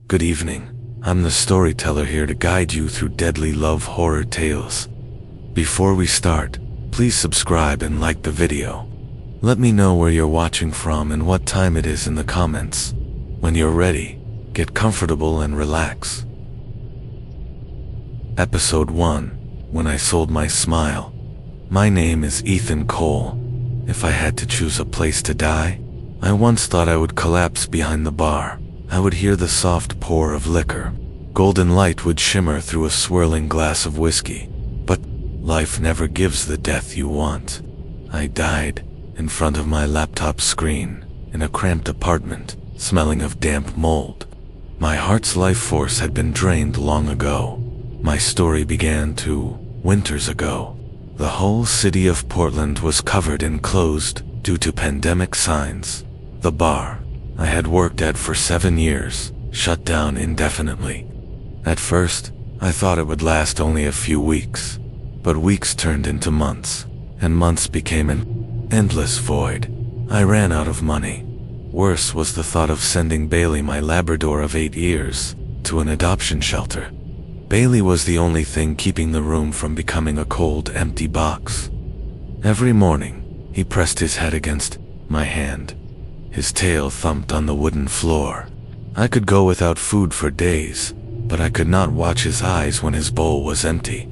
Good evening. I'm the storyteller here to guide you through deadly love horror tales. Before we start, please subscribe and like the video. Let me know where you're watching from and what time it is in the comments. When you're ready, get comfortable and relax. Episode 1. When I Sold My Smile. My name is Ethan Cole. If I had to choose a place to die, I once thought I would collapse behind the bar. I would hear the soft pour of liquor. Golden light would shimmer through a swirling glass of whiskey. But life never gives the death you want. I died in front of my laptop screen, in a cramped apartment, smelling of damp mold. My heart's life force had been drained long ago. My story began 2 winters ago. The whole city of Portland was covered and closed due to pandemic signs. The bar I had worked at for 7 years shut down indefinitely. At first, I thought it would last only a few weeks, but weeks turned into months, and months became an endless void. I ran out of money. Worse was the thought of sending Bailey, my Labrador of 8 years, to an adoption shelter. Bailey was the only thing keeping the room from becoming a cold, empty box. Every morning, he pressed his head against my hand. His tail thumped on the wooden floor. I could go without food for days, but I could not watch his eyes when his bowl was empty.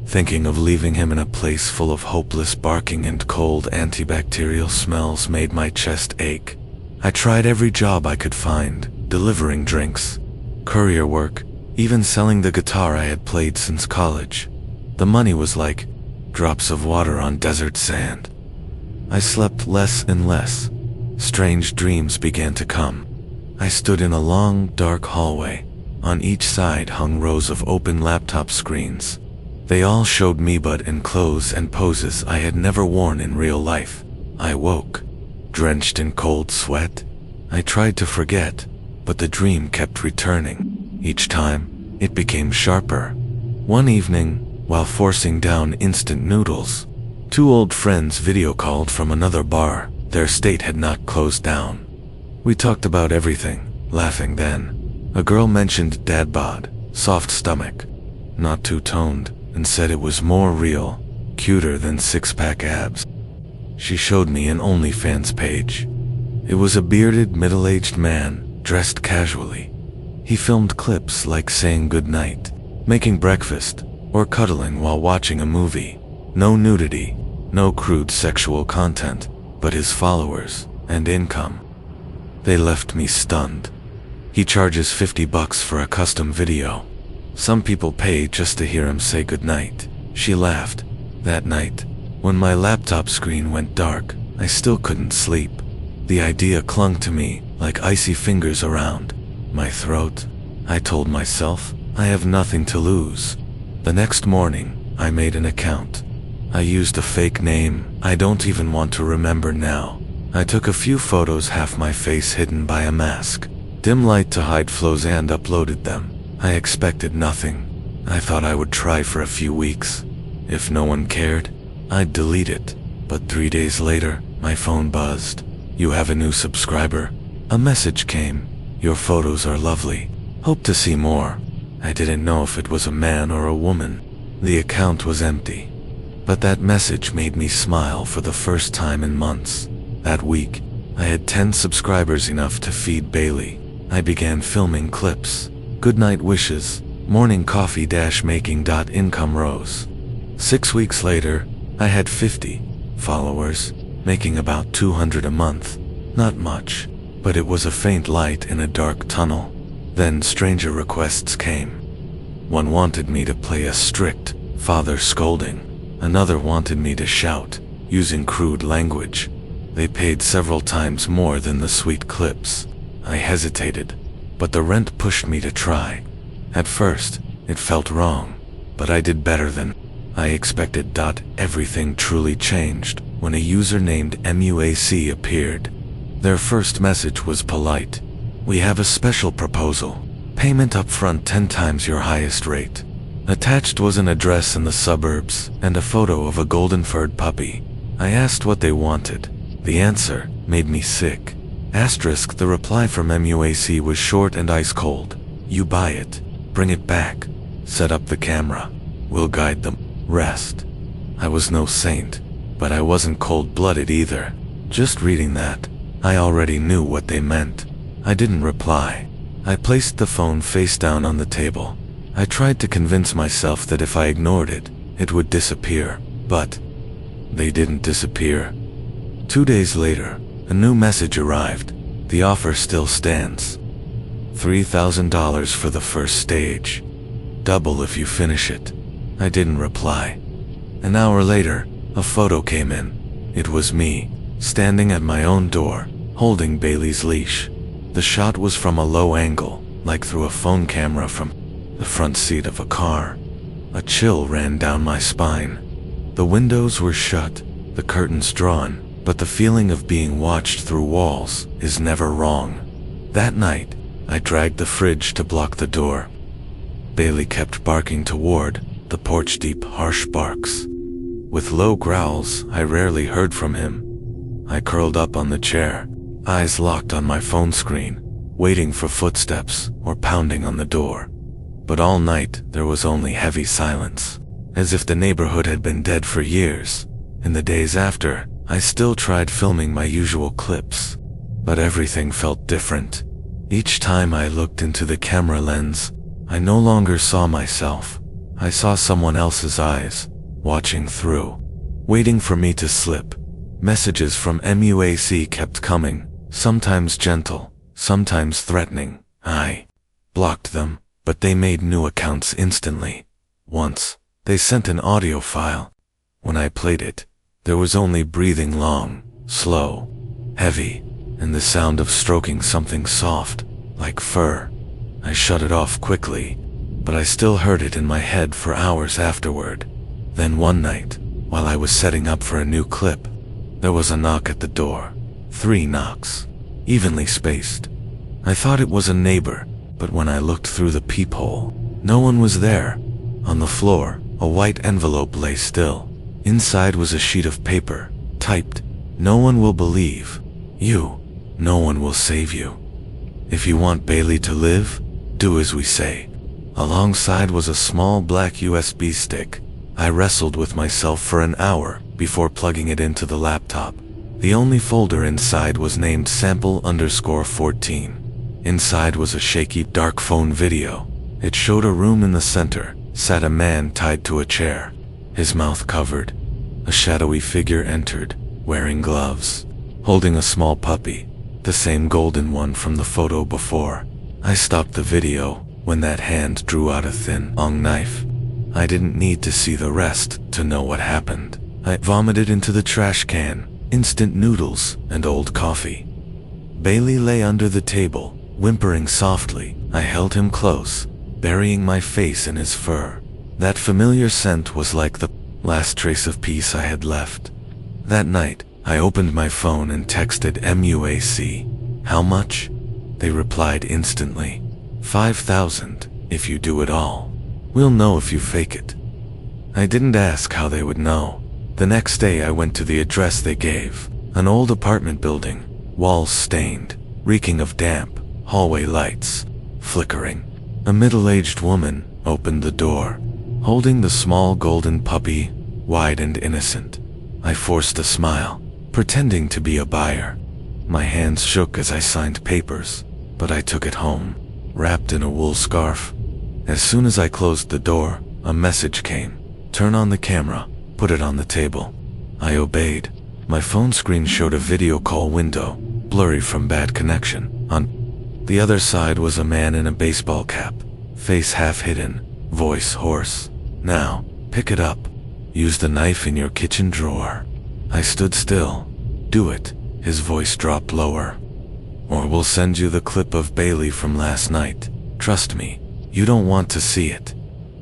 Thinking of leaving him in a place full of hopeless barking and cold antibacterial smells made my chest ache. I tried every job I could find, delivering drinks, courier work, even selling the guitar I had played since college. The money was like drops of water on desert sand. I slept less and less. Strange dreams began to come. I stood in a long, dark hallway. On each side hung rows of open laptop screens. They all showed me but in clothes and poses I had never worn in real life. I woke, drenched in cold sweat. I tried to forget, but the dream kept returning. Each time, it became sharper. One evening, while forcing down instant noodles, 2 old friends video called from another bar. Their state had not closed down. We talked about everything, laughing then. A girl mentioned dad bod, soft stomach, not too toned, and said it was more real, cuter than 6-pack abs. She showed me an OnlyFans page. It was a bearded, middle-aged man, dressed casually. He filmed clips like saying goodnight, making breakfast, or cuddling while watching a movie. No nudity, no crude sexual content, but his followers and income. They left me stunned. He charges $50 for a custom video. Some people pay just to hear him say goodnight. She laughed. That night, when my laptop screen went dark, I still couldn't sleep. The idea clung to me like icy fingers around my throat. I told myself, I have nothing to lose. The next morning, I made an account. I used a fake name I don't even want to remember now. I took a few photos, half my face hidden by a mask, dim light to hide flaws, and uploaded them. I expected nothing. I thought I would try for a few weeks. If no one cared, I'd delete it. But 3 days later, my phone buzzed. You have a new subscriber. A message came. Your photos are lovely. Hope to see more. I didn't know if it was a man or a woman. The account was empty. But that message made me smile for the first time in months. That week, I had 10 subscribers, enough to feed Bailey. I began filming clips. Goodnight wishes, morning coffee - making. Income rose. 6 weeks later, I had 50 followers, making about $200 a month. Not much, but it was a faint light in a dark tunnel. Then stranger requests came. One wanted me to play a strict father scolding. Another wanted me to shout, using crude language. They paid several times more than the sweet clips. I hesitated, but the rent pushed me to try. At first, it felt wrong, but I did better than I expected. Everything truly changed when a user named MUAC appeared. Their first message was polite. We have a special proposal. Payment upfront 10 times your highest rate. Attached was an address in the suburbs and a photo of a golden-furred puppy. I asked what they wanted. The answer made me sick. *, the reply from MUAC was short and ice cold. You buy it, bring it back, set up the camera, we'll guide them, rest. I was no saint, but I wasn't cold-blooded either. Just reading that, I already knew what they meant. I didn't reply. I placed the phone face down on the table. I tried to convince myself that if I ignored it, it would disappear, but they didn't disappear. 2 days later, a new message arrived. The offer still stands. $3,000 for the first stage. Double if you finish it. I didn't reply. An hour later, a photo came in. It was me, standing at my own door, holding Bailey's leash. The shot was from a low angle, like through a phone camera from the front seat of a car. A chill ran down my spine. The windows were shut, the curtains drawn, but the feeling of being watched through walls is never wrong. That night, I dragged the fridge to block the door. Bailey kept barking toward the porch, deep, harsh barks. With low growls I rarely heard from him. I curled up on the chair, eyes locked on my phone screen, waiting for footsteps or pounding on the door. But all night there was only heavy silence, as if the neighborhood had been dead for years. In the days after, I still tried filming my usual clips, but everything felt different. Each time I looked into the camera lens, I no longer saw myself. I saw someone else's eyes, watching through, waiting for me to slip. Messages from MUAC kept coming, sometimes gentle, sometimes threatening. I blocked them, but they made new accounts instantly. Once, they sent an audio file. When I played it, there was only breathing, long, slow, heavy, and the sound of stroking something soft, like fur. I shut it off quickly, but I still heard it in my head for hours afterward. Then one night, while I was setting up for a new clip, there was a knock at the door. 3 knocks, evenly spaced. I thought it was a neighbor, but when I looked through the peephole, no one was there. On the floor, a white envelope lay still. Inside was a sheet of paper, typed, "No one will believe you. No one will save you. If you want Bailey to live, do as we say." Alongside was a small black USB stick. I wrestled with myself for an hour before plugging it into the laptop. The only folder inside was named sample_14. Inside was a shaky, dark phone video. It showed a room in the center, sat a man tied to a chair, his mouth covered. A shadowy figure entered, wearing gloves, holding a small puppy, the same golden one from the photo before. I stopped the video when that hand drew out a thin, long knife. I didn't need to see the rest to know what happened. I vomited into the trash can, instant noodles and old coffee. Bailey lay under the table, whimpering softly. I held him close, burying my face in his fur. That familiar scent was like the last trace of peace I had left. That night, I opened my phone and texted MUAC. "How much?" They replied instantly. $5,000, if you do it all. We'll know if you fake it. I didn't ask how they would know. The next day I went to the address they gave. An old apartment building, walls stained, reeking of damp, hallway lights flickering. A middle-aged woman opened the door, holding the small golden puppy, wide and innocent. I forced a smile, pretending to be a buyer. My hands shook as I signed papers, but I took it home, wrapped in a wool scarf. As soon as I closed the door, a message came. "Turn on the camera, put it on the table." I obeyed. My phone screen showed a video call window, blurry from bad connection. On the other side was a man in a baseball cap, face half hidden, voice hoarse. "Now, pick it up. Use the knife in your kitchen drawer." I stood still. "Do it." His voice dropped lower. "Or we'll send you the clip of Bailey from last night. Trust me, you don't want to see it."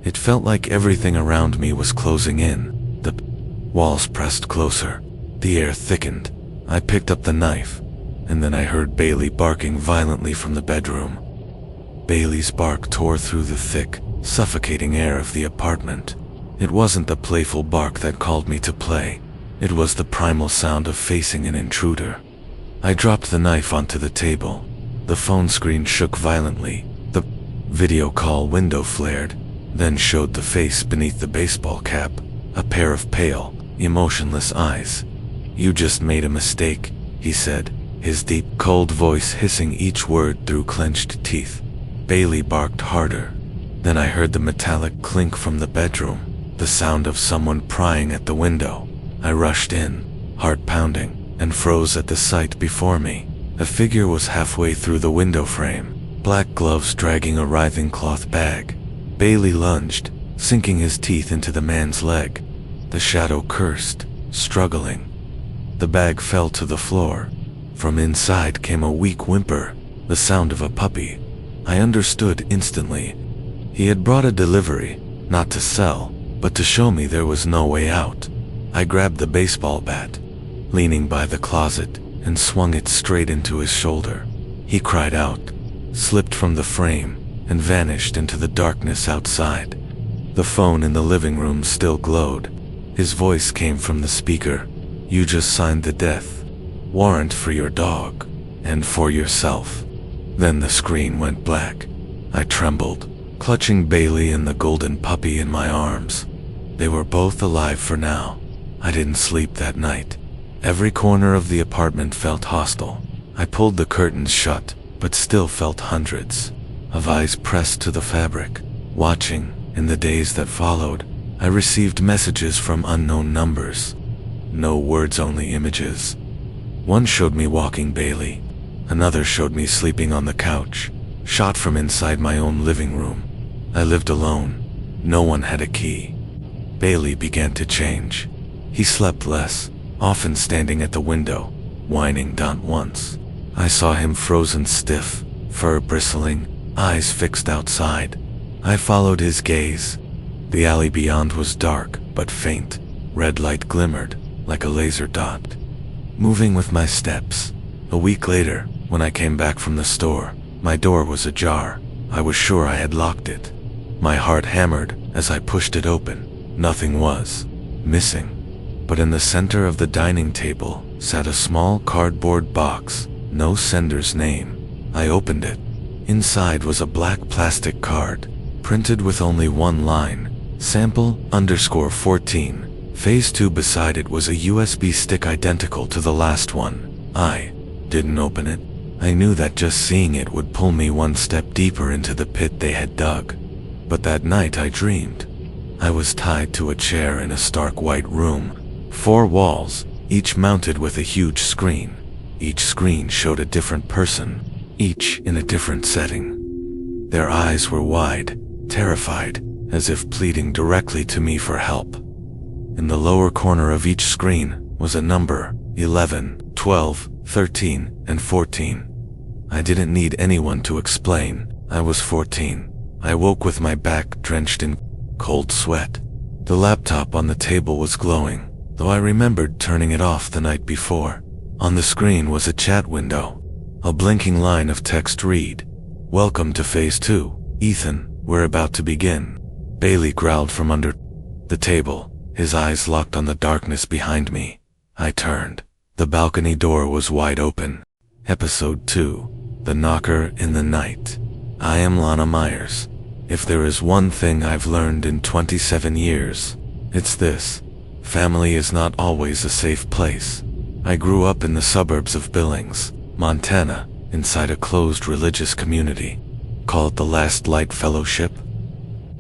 It felt like everything around me was closing in. The walls pressed closer. The air thickened. I picked up the knife, and then I heard Bailey barking violently from the bedroom. Bailey's bark tore through the thick, suffocating air of the apartment. It wasn't the playful bark that called me to play. It was the primal sound of facing an intruder. I dropped the knife onto the table. The phone screen shook violently. The Video call window flared, then showed the face beneath the baseball cap, a pair of pale, emotionless eyes. "You just made a mistake," he said, his deep, cold voice hissing each word through clenched teeth. Bailey barked harder. Then I heard the metallic clink from the bedroom, the sound of someone prying at the window. I rushed in, heart pounding, and froze at the sight before me. A figure was halfway through the window frame, black gloves dragging a writhing cloth bag. Bailey lunged, sinking his teeth into the man's leg. The shadow cursed, struggling. The bag fell to the floor. From inside came a weak whimper, the sound of a puppy. I understood instantly. He had brought a delivery, not to sell, but to show me there was no way out. I grabbed the baseball bat, leaning by the closet, and swung it straight into his shoulder. He cried out, slipped from the frame, and vanished into the darkness outside. The phone in the living room still glowed. His voice came from the speaker. "You just signed the death warrant for your dog, and for yourself." Then the screen went black. I trembled, clutching Bailey and the golden puppy in my arms. They were both alive for now. I didn't sleep that night. Every corner of the apartment felt hostile. I pulled the curtains shut, but still felt hundreds of eyes pressed to the fabric, watching. In the days that followed, I received messages from unknown numbers. No words, only images. One showed me walking Bailey. Another showed me sleeping on the couch, shot from inside my own living room. I lived alone. No one had a key. Bailey began to change. He slept less, often standing at the window, whining. Once, I saw him frozen stiff, fur bristling, eyes fixed outside. I followed his gaze. The alley beyond was dark, but faint. Red light glimmered, like a laser dot, moving with my steps. A week later, when I came back from the store, my door was ajar. I was sure I had locked it. My heart hammered as I pushed it open. Nothing was missing. But in the center of the dining table sat a small cardboard box, no sender's name. I opened it. Inside was a black plastic card, printed with only one line, sample_14. Phase 2 beside it was a USB stick identical to the last one. I didn't open it. I knew that just seeing it would pull me one step deeper into the pit they had dug. But that night I dreamed. I was tied to a chair in a stark white room. 4 walls, each mounted with a huge screen. Each screen showed a different person, each in a different setting. Their eyes were wide, terrified, as if pleading directly to me for help. In the lower corner of each screen was a number: 11, 12, 13, and 14. I didn't need anyone to explain. I was 14. I woke with my back drenched in cold sweat. The laptop on the table was glowing, though I remembered turning it off the night before. On the screen was a chat window. A blinking line of text read, "Welcome to Phase 2, Ethan, we're about to begin." Bailey growled from under the table, his eyes locked on the darkness behind me. I turned. The balcony door was wide open. Episode 2, The Knocker in the Night. I am Lana Myers. If there is one thing I've learned in 27 years, it's this: family is not always a safe place. I grew up in the suburbs of Billings, Montana, inside a closed religious community called the Last Light Fellowship.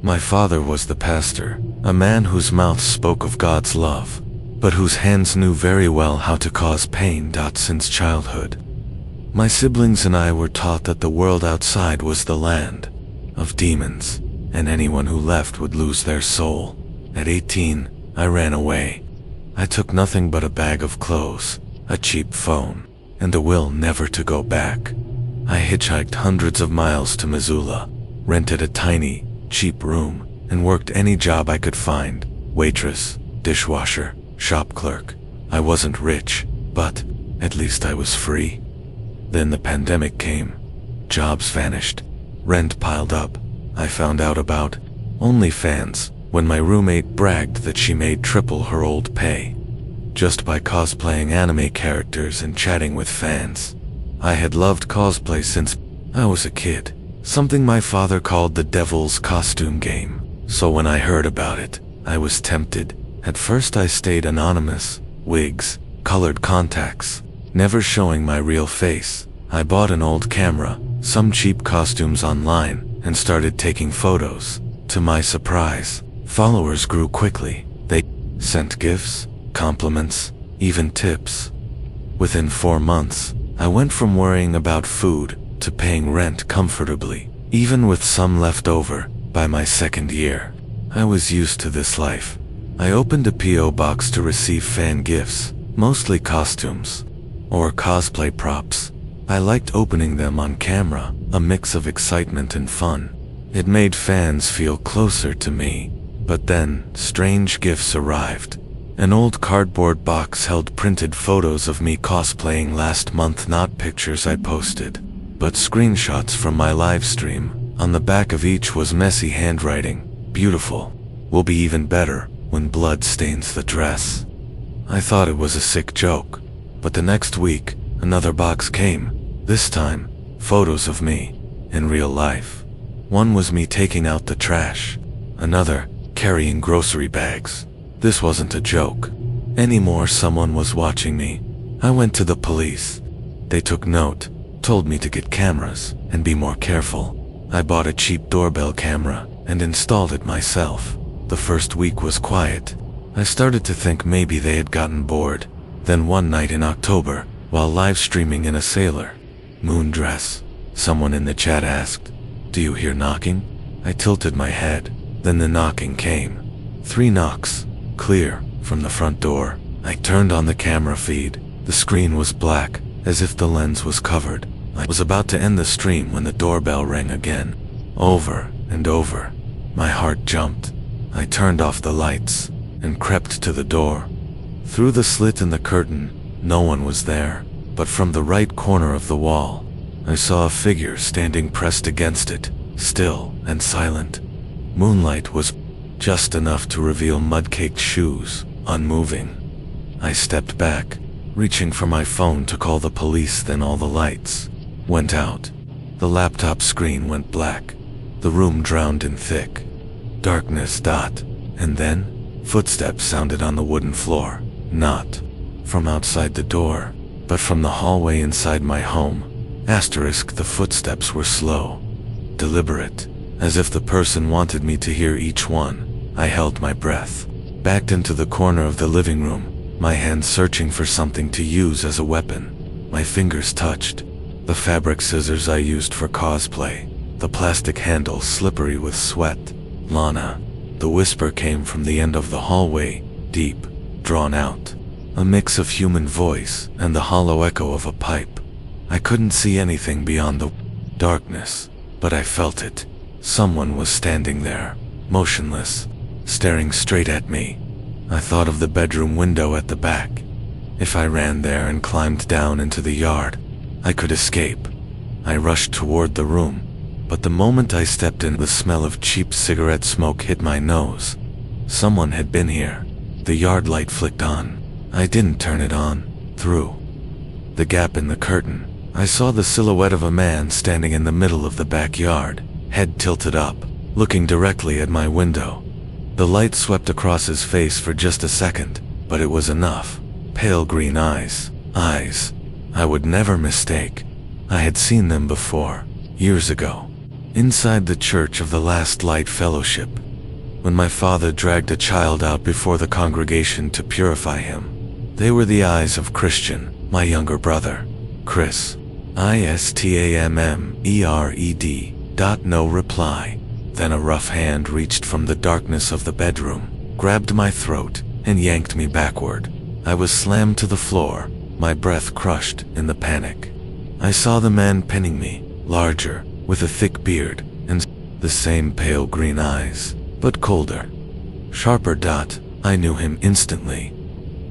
My father was the pastor, a man whose mouth spoke of God's love, but whose hands knew very well how to cause pain. Since childhood, my siblings and I were taught that the world outside was the land of demons, and anyone who left would lose their soul. At 18, I ran away. I took nothing but a bag of clothes, a cheap phone, and a will never to go back. I hitchhiked hundreds of miles to Missoula, rented a tiny, cheap room, and worked any job I could find: waitress, dishwasher, shop clerk. I wasn't rich, but at least I was free. Then the pandemic came. Jobs vanished. Rent piled up. I found out about OnlyFans when my roommate bragged that she made triple her old pay just by cosplaying anime characters and chatting with fans. I had loved cosplay since I was a kid, something my father called the devil's costume game. So when I heard about it, I was tempted. At first I stayed anonymous, wigs, colored contacts, never showing my real face. I bought an old camera, some cheap costumes online, and started taking photos. To my surprise, followers grew quickly. They sent gifts, compliments, even tips. Within 4 months, I went from worrying about food to paying rent comfortably, even with some left over. By my 2nd year, I was used to this life. I opened a P.O. box to receive fan gifts, mostly costumes or cosplay props. I liked opening them on camera, a mix of excitement and fun. It made fans feel closer to me. But then, strange gifts arrived. An old cardboard box held printed photos of me cosplaying last month, not pictures I posted, but screenshots from my live stream. On the back of each was messy handwriting. Beautiful. Will be even better when blood stains the dress. I thought it was a sick joke, but the next week, another box came. This time, photos of me, in real life. One was me taking out the trash. Another, carrying grocery bags. This wasn't a joke anymore. Someone was watching me. I went to the police. They took note, told me to get cameras and be more careful. I bought a cheap doorbell camera and installed it myself. The first week was quiet. I started to think maybe they had gotten bored. Then one night in October, while live streaming in a Sailor Moon dress, someone in the chat asked, "Do you hear knocking?" I tilted my head. Then the knocking came. 3 knocks, clear, from the front door. I turned on the camera feed. The screen was black, as if the lens was covered. I was about to end the stream when the doorbell rang again. Over and over. My heart jumped. I turned off the lights and crept to the door. Through the slit in the curtain, no one was there, but from the right corner of the wall, I saw a figure standing pressed against it, still and silent. Moonlight was just enough to reveal mud-caked shoes, unmoving. I stepped back, reaching for my phone to call the police. Then all the lights went out. The laptop screen went black. The room drowned in thick darkness. And then, footsteps sounded on the wooden floor. Not from outside the door, but from the hallway inside my home. The footsteps were slow, deliberate, as if the person wanted me to hear each one. I held my breath, backed into the corner of the living room, my hands searching for something to use as a weapon. My fingers touched the fabric scissors I used for cosplay, the plastic handle slippery with sweat. "Lana." The whisper came from the end of the hallway, deep, drawn out. A mix of human voice and the hollow echo of a pipe. I couldn't see anything beyond the darkness, but I felt it. Someone was standing there, motionless, staring straight at me. I thought of the bedroom window at the back. If I ran there and climbed down into the yard, I could escape. I rushed toward the room, but the moment I stepped in, the smell of cheap cigarette smoke hit my nose. Someone had been here. The yard light flicked on. I didn't turn it on. Through the gap in the curtain, I saw the silhouette of a man standing in the middle of the backyard, head tilted up, looking directly at my window. The light swept across his face for just a second, but it was enough. Pale green eyes. Eyes I would never mistake. I had seen them before, years ago, inside the Church of the Last Light Fellowship, when my father dragged a child out before the congregation to purify him. They were the eyes of Christian, my younger brother, Chris. ISTAMMERED. No reply. Then a rough hand reached from the darkness of the bedroom, grabbed my throat, and yanked me backward. I was slammed to the floor, my breath crushed in the panic. I saw the man pinning me, larger, with a thick beard, and the same pale green eyes, but colder. Sharper. I knew him instantly.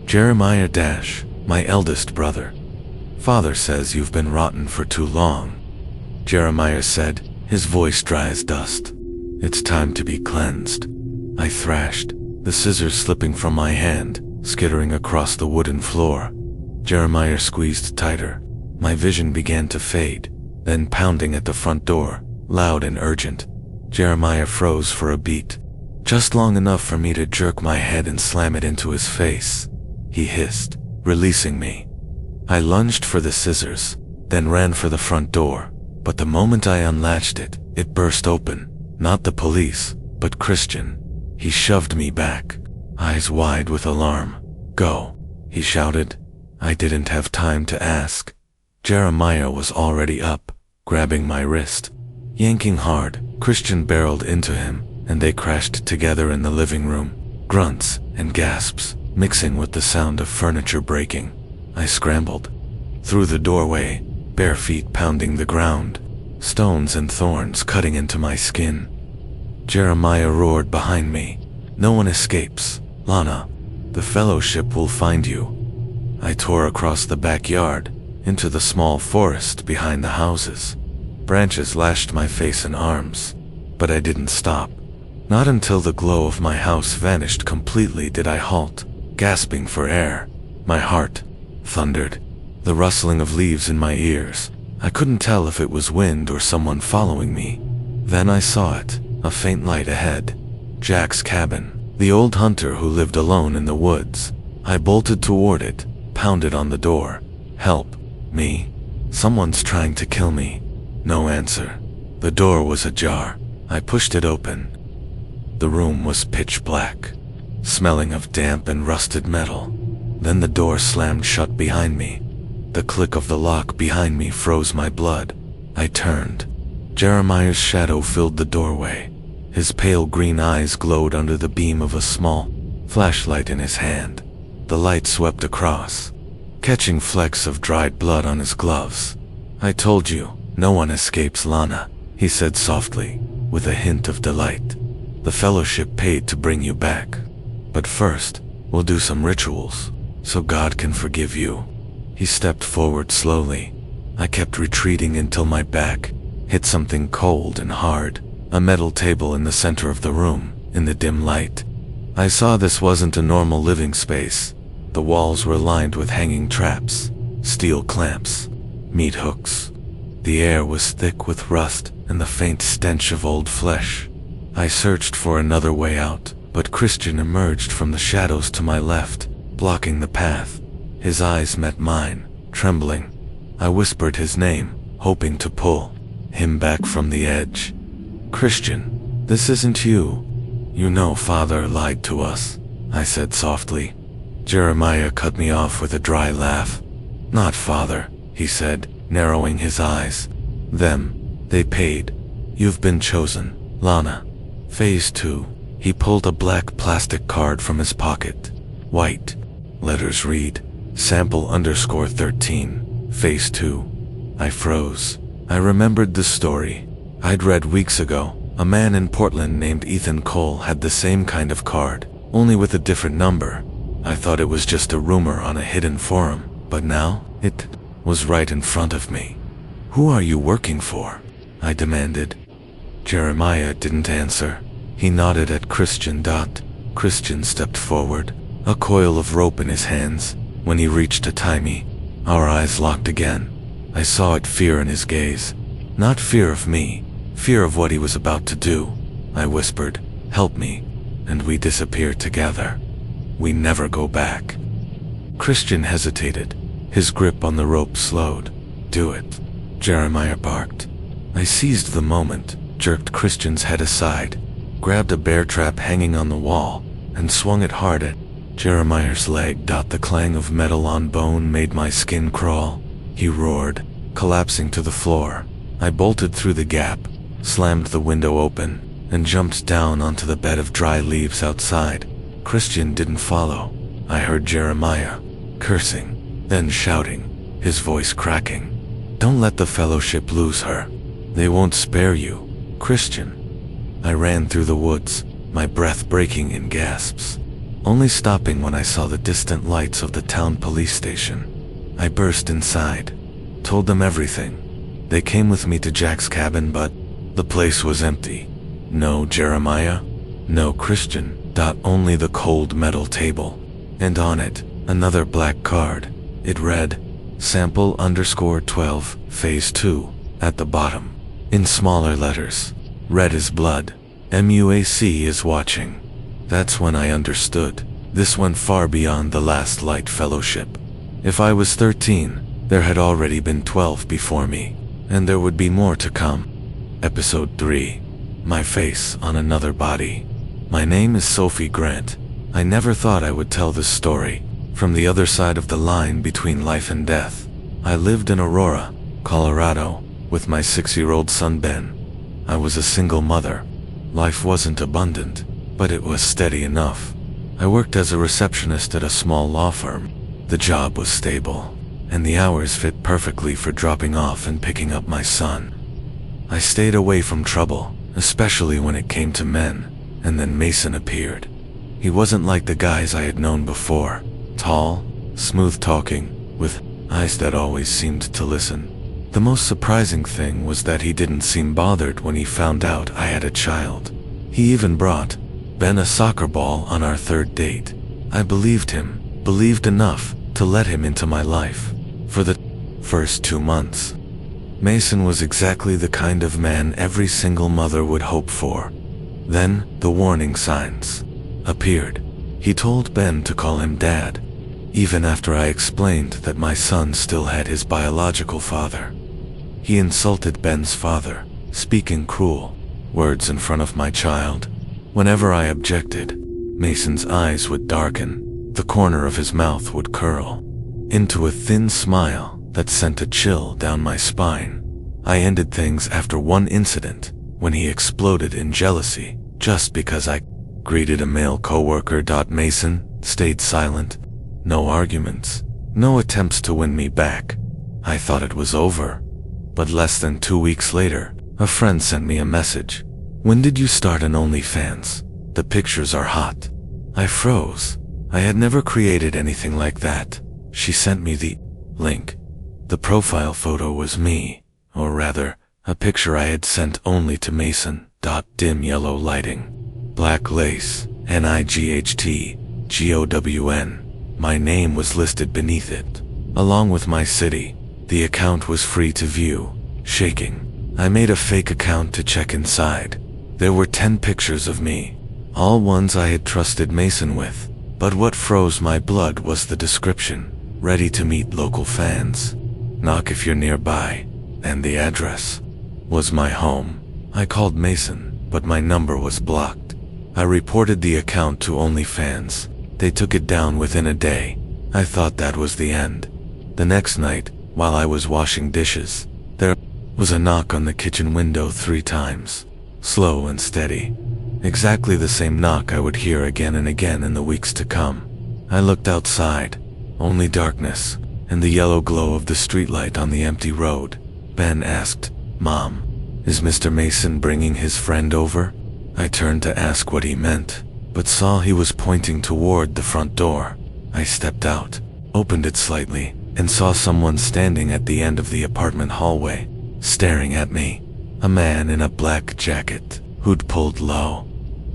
Jeremiah my eldest brother. "Father says you've been rotten for too long," Jeremiah said, his voice dry as dust. "It's time to be cleansed." I thrashed, the scissors slipping from my hand, skittering across the wooden floor. Jeremiah squeezed tighter. My vision began to fade. Then pounding at the front door, loud and urgent. Jeremiah froze for a beat, just long enough for me to jerk my head and slam it into his face. He hissed, releasing me. I lunged for the scissors, then ran for the front door, but the moment I unlatched it, it burst open. Not the police, but Christian. He shoved me back, eyes wide with alarm. "Go," he shouted. I didn't have time to ask. Jeremiah was already up, grabbing my wrist. Yanking hard, Christian barreled into him, and they crashed together in the living room. Grunts and gasps, mixing with the sound of furniture breaking. I scrambled through the doorway, bare feet pounding the ground, stones and thorns cutting into my skin. Jeremiah roared behind me. "No one escapes, Lana. The Fellowship will find you." I tore across the backyard, into the small forest behind the houses. Branches lashed my face and arms, but I didn't stop. Not until the glow of my house vanished completely did I halt, gasping for air. My heart thundered, the rustling of leaves in my ears. I couldn't tell if it was wind or someone following me. Then I saw it, a faint light ahead. Jack's cabin, the old hunter who lived alone in the woods. I bolted toward it, pounded on the door. "Help me. Someone's trying to kill me." No answer. The door was ajar. I pushed it open. The room was pitch black, smelling of damp and rusted metal. Then the door slammed shut behind me. The click of the lock behind me froze my blood. I turned. Jeremiah's shadow filled the doorway. His pale green eyes glowed under the beam of a small flashlight in his hand. The light swept across, catching flecks of dried blood on his gloves. "I told you, no one escapes, Lana," he said softly, with a hint of delight. "The Fellowship paid to bring you back. But first, we'll do some rituals, so God can forgive you." He stepped forward slowly. I kept retreating until my back hit something cold and hard, a metal table in the center of the room, in the dim light. I saw this wasn't a normal living space. The walls were lined with hanging traps, steel clamps, meat hooks. The air was thick with rust and the faint stench of old flesh. I searched for another way out, but Christian emerged from the shadows to my left, blocking the path. His eyes met mine, trembling. I whispered his name, hoping to pull him back from the edge. "Christian, this isn't you. You know Father lied to us," I said softly. Jeremiah cut me off with a dry laugh. "Not Father," he said, narrowing his eyes. They paid. You've been chosen, Lana. Phase 2. He pulled a black plastic card from his pocket. White. Letters read, sample_13, Phase 2. I froze. I remembered the story I'd read weeks ago. A man in Portland named Ethan Cole had the same kind of card, only with a different number. I thought it was just a rumor on a hidden forum, but now, it was right in front of me. "Who are you working for?" I demanded. Jeremiah didn't answer. He nodded at Christian. Christian stepped forward, a coil of rope in his hands. When he reached to tie me, our eyes locked again. I saw it, fear in his gaze. Not fear of me, fear of what he was about to do. I whispered, "Help me," and we disappeared together. We never go back. Christian hesitated. His grip on the rope slowed. "Do it," Jeremiah barked. I seized the moment, jerked Christian's head aside, grabbed a bear trap hanging on the wall, and swung it hard at Jeremiah's leg. The clang of metal on bone made my skin crawl. He roared, collapsing to the floor. I bolted through the gap, slammed the window open, and jumped down onto the bed of dry leaves outside. Christian didn't follow. I heard Jeremiah cursing, then shouting, his voice cracking. "Don't let the Fellowship lose her. They won't spare you, Christian." I ran through the woods, my breath breaking in gasps, only stopping when I saw the distant lights of the town police station. I burst inside, told them everything. They came with me to Jack's cabin, but the place was empty. No Jeremiah, no Christian. Only the cold metal table, and on it, another black card. It read, sample_12, Phase 2, at the bottom. in smaller letters, red as blood, MUAC is watching. That's when I understood. This went far beyond the last light fellowship. If I was 13, there had already been 12 before me, and there would be more to come. Episode 3. My face on another body. My name is Sophie Grant. I never thought I would tell this story from the other side of the line between life and death. I lived in Aurora, Colorado, with my 6-year-old son Ben. I was a single mother. Life wasn't abundant, but it was steady enough. I worked as a receptionist at a small law firm. The job was stable, and the hours fit perfectly for dropping off and picking up my son. I stayed away from trouble, especially when it came to men, and then Mason appeared. He wasn't like the guys I had known before, tall, smooth-talking, with eyes that always seemed to listen. The most surprising thing was that he didn't seem bothered when he found out I had a child. He even brought Ben a soccer ball on our third date. I believed him, believed enough to let him into my life. For the first 2 months, Mason was exactly the kind of man every single mother would hope for. Then the warning signs appeared. He told Ben to call him Dad, even after I explained that my son still had his biological father. He insulted Ben's father, speaking cruel words in front of my child. Whenever I objected, Mason's eyes would darken, the corner of his mouth would curl into a thin smile that sent a chill down my spine. I ended things after one incident when he exploded in jealousy just because I greeted a male coworker. Mason stayed silent. No arguments, no attempts to win me back. I thought it was over. But less than 2 weeks later, a friend sent me a message. "When did you start an OnlyFans? The pictures are hot." I froze. I had never created anything like that. She sent me the link. The profile photo was me, or rather, a picture I had sent only to Mason. Dim yellow lighting, black lace, NIGHT, My name was listed beneath it, along with my city. The account was free to view. Shaking, I made a fake account to check inside. There were 10 pictures of me, all ones I had trusted Mason with. But what froze my blood was the description: ready to meet local fans. Knock if you're nearby. And the address was my home. I called Mason, but my number was blocked. I reported the account to OnlyFans. They took it down within a day. I thought that was the end. The next night, while I was washing dishes, there was a knock on the kitchen window 3 times. Slow and steady. Exactly the same knock I would hear again and again in the weeks to come. I looked outside. Only darkness, and the yellow glow of the streetlight on the empty road. Ben asked, "Mom, is Mr. Mason bringing his friend over?" I turned to ask what he meant, but saw he was pointing toward the front door. I stepped out, opened it slightly, and saw someone standing at the end of the apartment hallway, staring at me. A man in a black jacket, hood pulled low.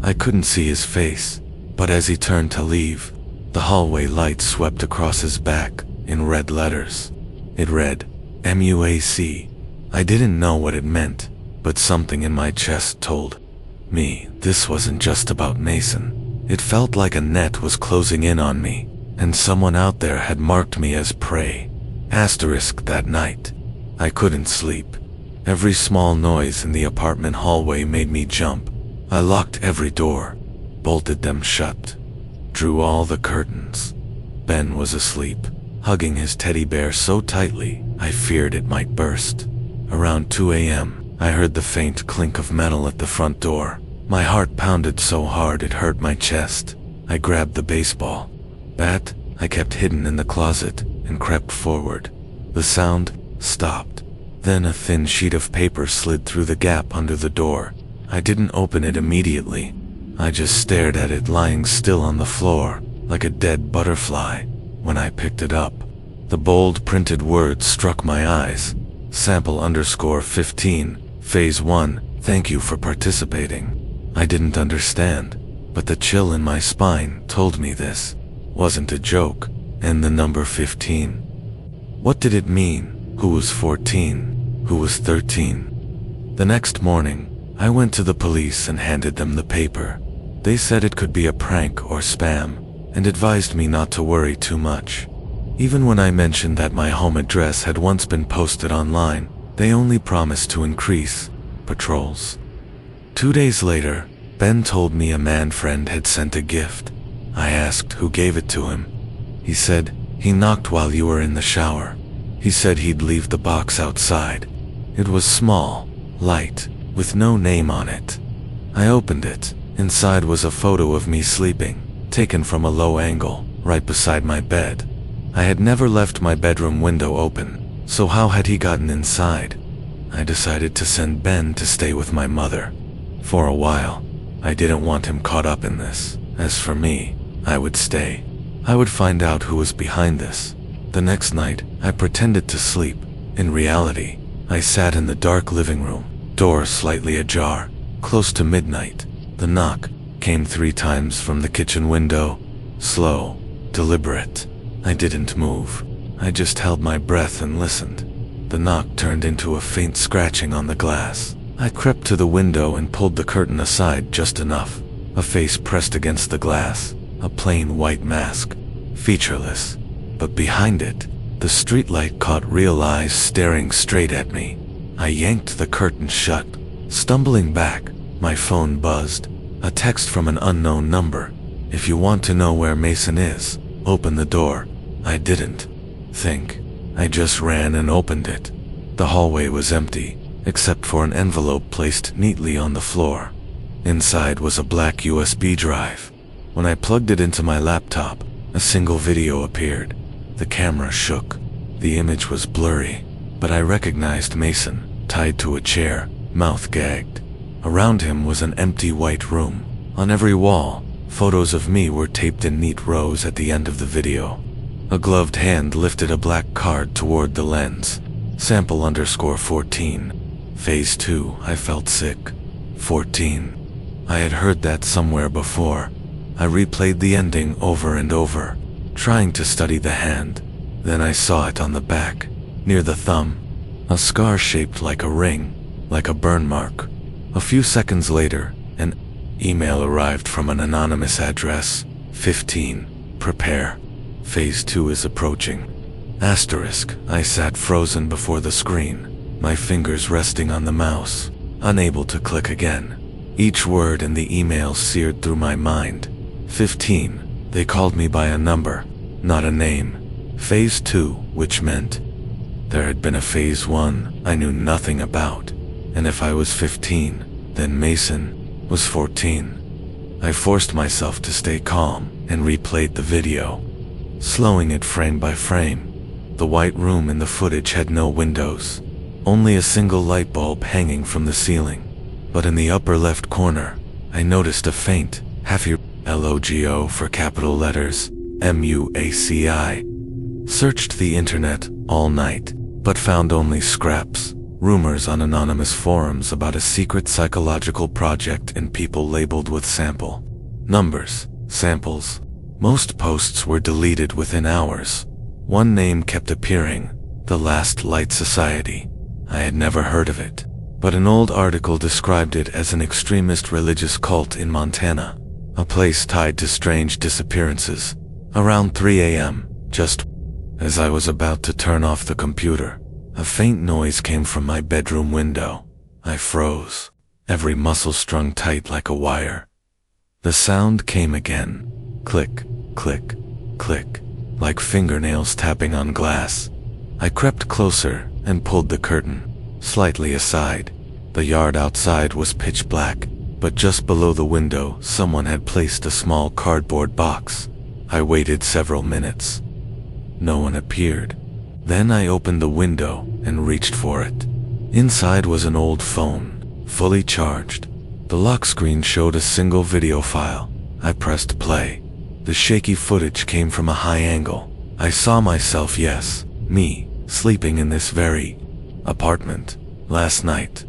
I couldn't see his face, but as he turned to leave, the hallway light swept across his back in red letters. It read, MUAC. I didn't know what it meant, but something in my chest told me this wasn't just about Mason. It felt like a net was closing in on me, and someone out there had marked me as prey. Asterisk that night. I couldn't sleep. Every small noise in the apartment hallway made me jump. I locked every door, bolted them shut, drew all the curtains. Ben was asleep, hugging his teddy bear so tightly I feared it might burst. Around 2 a.m., I heard the faint clink of metal at the front door. My heart pounded so hard it hurt my chest. I grabbed the baseball bat I kept hidden in the closet and crept forward. The sound stopped. Then a thin sheet of paper slid through the gap under the door. I didn't open it immediately. I just stared at it lying still on the floor, like a dead butterfly. When I picked it up, the bold printed words struck my eyes. Sample_15, Phase 1, thank you for participating. I didn't understand, but the chill in my spine told me this wasn't a joke, and the number 15. What did it mean? Who was 14? Who was 13? The next morning, I went to the police and handed them the paper. They said it could be a prank or spam, and advised me not to worry too much. Even when I mentioned that my home address had once been posted online, they only promised to increase patrols. 2 days later, Ben told me a man friend had sent a gift. I asked who gave it to him. He said, "He knocked while you were in the shower." He said he'd leave the box outside. It was small, light, with no name on it. I opened it. Inside was a photo of me sleeping, taken from a low angle, right beside my bed. I had never left my bedroom window open, so how had he gotten inside? I decided to send Ben to stay with my mother. For a while, I didn't want him caught up in this. As for me, I would stay. I would find out who was behind this. The next night, I pretended to sleep. In reality, I sat in the dark living room, door slightly ajar. Close to midnight, the knock came 3 times from the kitchen window. Slow, deliberate. I didn't move. I just held my breath and listened. The knock turned into a faint scratching on the glass. I crept to the window and pulled the curtain aside just enough. A face pressed against the glass, a plain white mask, featureless. But behind it, the streetlight caught real eyes staring straight at me. I yanked the curtain shut. Stumbling back, my phone buzzed. A text from an unknown number. "If you want to know where Mason is, open the door." I didn't think. I just ran and opened it. The hallway was empty, except for an envelope placed neatly on the floor. Inside was a black USB drive. When I plugged it into my laptop, a single video appeared. The camera shook. The image was blurry, but I recognized Mason, tied to a chair, mouth gagged. Around him was an empty white room. On every wall, photos of me were taped in neat rows at the end of the video. A gloved hand lifted a black card toward the lens. Sample_14. Phase 2, I felt sick. 14. I had heard that somewhere before. I replayed the ending over and over, trying to study the hand. Then I saw it on the back, near the thumb. A scar shaped like a ring, like a burn mark. A few seconds later, an email arrived from an anonymous address. 15. Prepare. Phase 2 is approaching. Asterisk. I sat frozen before the screen, my fingers resting on the mouse, unable to click again. Each word in the email seared through my mind. 15. They called me by a number, not a name. Phase 2, which meant there had been a Phase 1 I knew nothing about. And if I was 15, then Mason was 14. I forced myself to stay calm and replayed the video, slowing it frame by frame. The white room in the footage had no windows, only a single light bulb hanging from the ceiling. But in the upper left corner, I noticed a faint, half-ear logo for capital letters, MUACI. Searched the internet all night, but found only scraps, rumors on anonymous forums about a secret psychological project and people labeled with sample numbers, samples. Most posts were deleted within hours. One name kept appearing, the Last Light Society. I had never heard of it, but an old article described it as an extremist religious cult in Montana, a place tied to strange disappearances. Around 3 a.m., just as I was about to turn off the computer, a faint noise came from my bedroom window. I froze, every muscle strung tight like a wire. The sound came again. Click, click, click, like fingernails tapping on glass. I crept closer and pulled the curtain slightly aside. The yard outside was pitch black, but just below the window someone had placed a small cardboard box. I waited several minutes. No one appeared. Then I opened the window and reached for it. Inside was an old phone, fully charged. The lock screen showed a single video file. I pressed play. The shaky footage came from a high angle. I saw myself, yes, me, sleeping in this very apartment last night.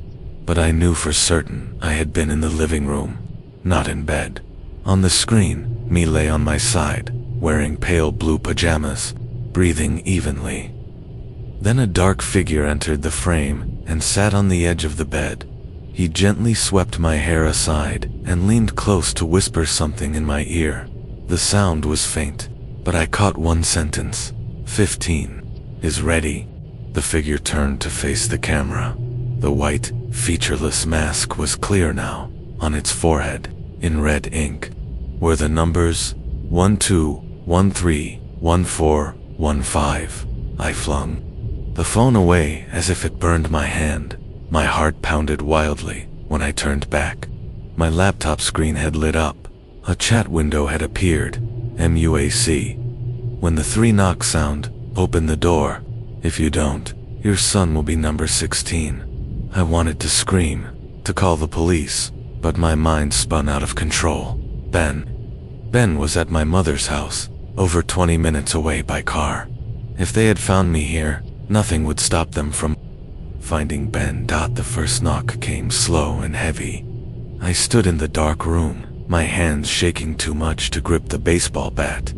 But I knew for certain I had been in the living room, not in bed. On the screen, me lay on my side, wearing pale blue pajamas, breathing evenly. Then a dark figure entered the frame and sat on the edge of the bed. He gently swept my hair aside and leaned close to whisper something in my ear. The sound was faint, but I caught one sentence. 15 is ready. The figure turned to face the camera. The white, featureless mask was clear now. On its forehead, in red ink, were the numbers 12131415. I flung the phone away as if it burned my hand. My heart pounded wildly when I turned back. My laptop screen had lit up. A chat window had appeared. MUAC. When the 3-knock sound, open the door. If you don't, your son will be number 16. I wanted to scream, to call the police, but my mind spun out of control. Ben was at my mother's house, over 20 minutes away by car. If they had found me here, nothing would stop them from finding Ben. The first knock came slow and heavy. I stood in the dark room, my hands shaking too much to grip the baseball bat.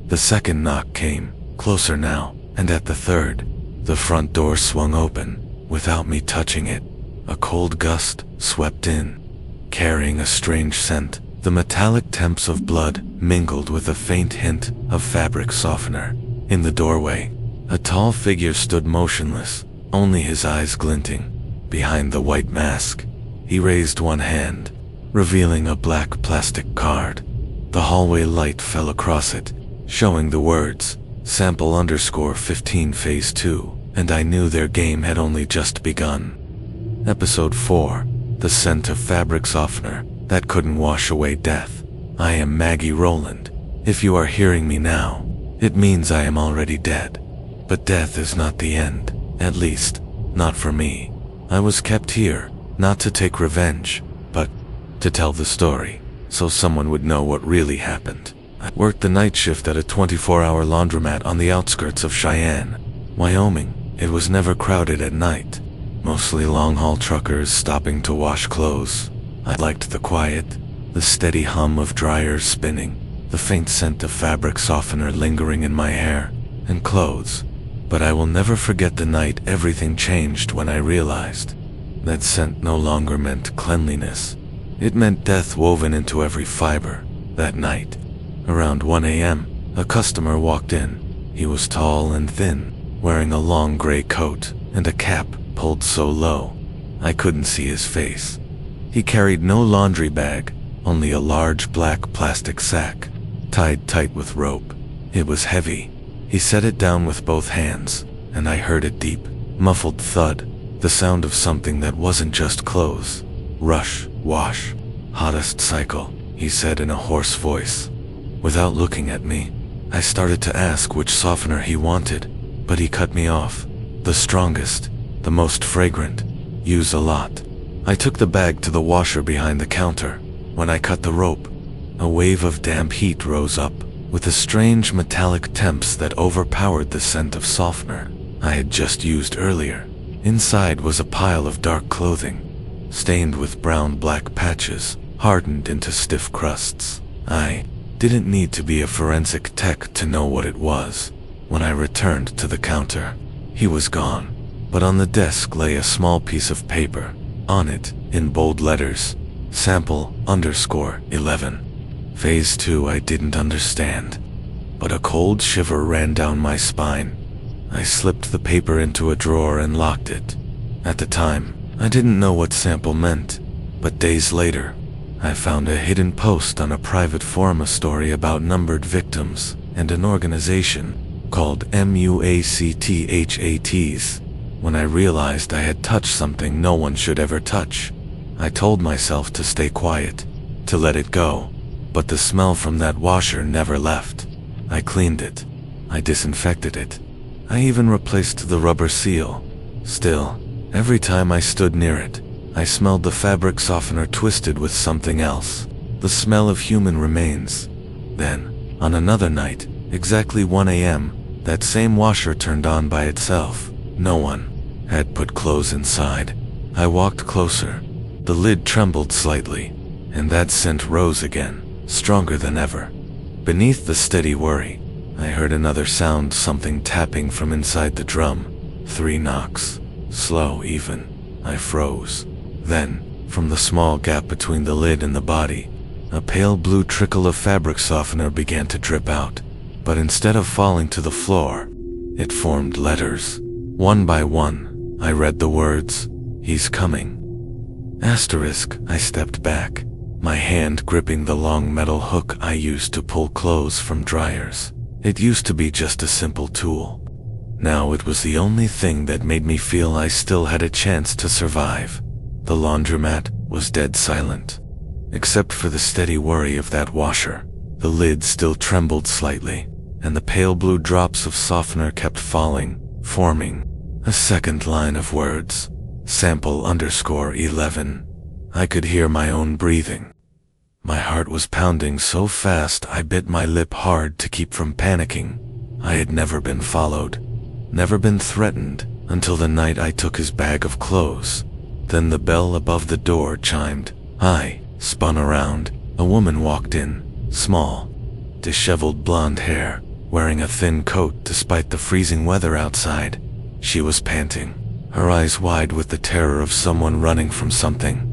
The second knock came, closer now, and at the third, the front door swung open, without me touching it. A cold gust swept in, carrying a strange scent. The metallic temps of blood mingled with a faint hint of fabric softener. In the doorway, a tall figure stood motionless, only his eyes glinting. Behind the white mask, he raised one hand, revealing a black plastic card. The hallway light fell across it, showing the words, sample_15 phase 2, and I knew their game had only just begun. Episode 4, The Scent of Fabric Softener That Couldn't Wash Away Death. I am Maggie Rowland. If you are hearing me now, it means I am already dead. But death is not the end, at least, not for me. I was kept here, not to take revenge, but to tell the story, so someone would know what really happened. I worked the night shift at a 24-hour laundromat on the outskirts of Cheyenne, Wyoming. It was never crowded at night, mostly long-haul truckers stopping to wash clothes. I liked the quiet, the steady hum of dryers spinning, the faint scent of fabric softener lingering in my hair and clothes. But I will never forget the night everything changed when I realized that scent no longer meant cleanliness. It meant death woven into every fiber. That night, around 1 a.m., a customer walked in. He was tall and thin, wearing a long gray coat and a cap pulled so low I couldn't see his face. He carried no laundry bag, only a large black plastic sack, tied tight with rope. It was heavy. He set it down with both hands, and I heard a deep, muffled thud, the sound of something that wasn't just clothes. Rush, wash, hottest cycle, he said in a hoarse voice. Without looking at me, I started to ask which softener he wanted, but he cut me off. The strongest, the most fragrant, use a lot. I took the bag to the washer behind the counter. When I cut the rope, a wave of damp heat rose up, with a strange metallic temps that overpowered the scent of softener I had just used earlier. Inside was a pile of dark clothing, stained with brown-black patches, hardened into stiff crusts. I didn't need to be a forensic tech to know what it was. When I returned to the counter, he was gone, but on the desk lay a small piece of paper. On it, in bold letters, sample_11. Phase 2. I didn't understand, but a cold shiver ran down my spine. I slipped the paper into a drawer and locked it. At the time, I didn't know what sample meant, but days later, I found a hidden post on a private forum, story about numbered victims and an organization called MUACTHATs. When I realized I had touched something no one should ever touch, I told myself to stay quiet, to let it go. But the smell from that washer never left. I cleaned it. I disinfected it. I even replaced the rubber seal. Still, every time I stood near it, I smelled the fabric softener twisted with something else. The smell of human remains. Then, on another night, exactly 1 a.m., that same washer turned on by itself. No one had put clothes inside. I walked closer. The lid trembled slightly, and that scent rose again, stronger than ever. Beneath the steady worry, I heard another sound, something tapping from inside the drum. 3 knocks. Slow, even. I froze. Then, From the small gap between the lid and the body, a pale blue trickle of fabric softener began to drip out, but instead of falling to the floor, it formed letters. One by one, I read the words, "He's coming." Asterisk. I stepped back, my hand gripping the long metal hook I used to pull clothes from dryers. It used to be just a simple tool. Now it was the only thing that made me feel I still had a chance to survive. The laundromat was dead silent. Except for the steady worry of that washer, the lid still trembled slightly, and the pale blue drops of softener kept falling, forming a second line of words. Sample_11. I could hear my own breathing. My heart was pounding so fast I bit my lip hard to keep from panicking. I had never been followed, never been threatened, until the night I took his bag of clothes. Then the bell above the door chimed. I spun around. A woman walked in, small, disheveled blonde hair, wearing a thin coat despite the freezing weather outside. She was panting, her eyes wide with the terror of someone running from something.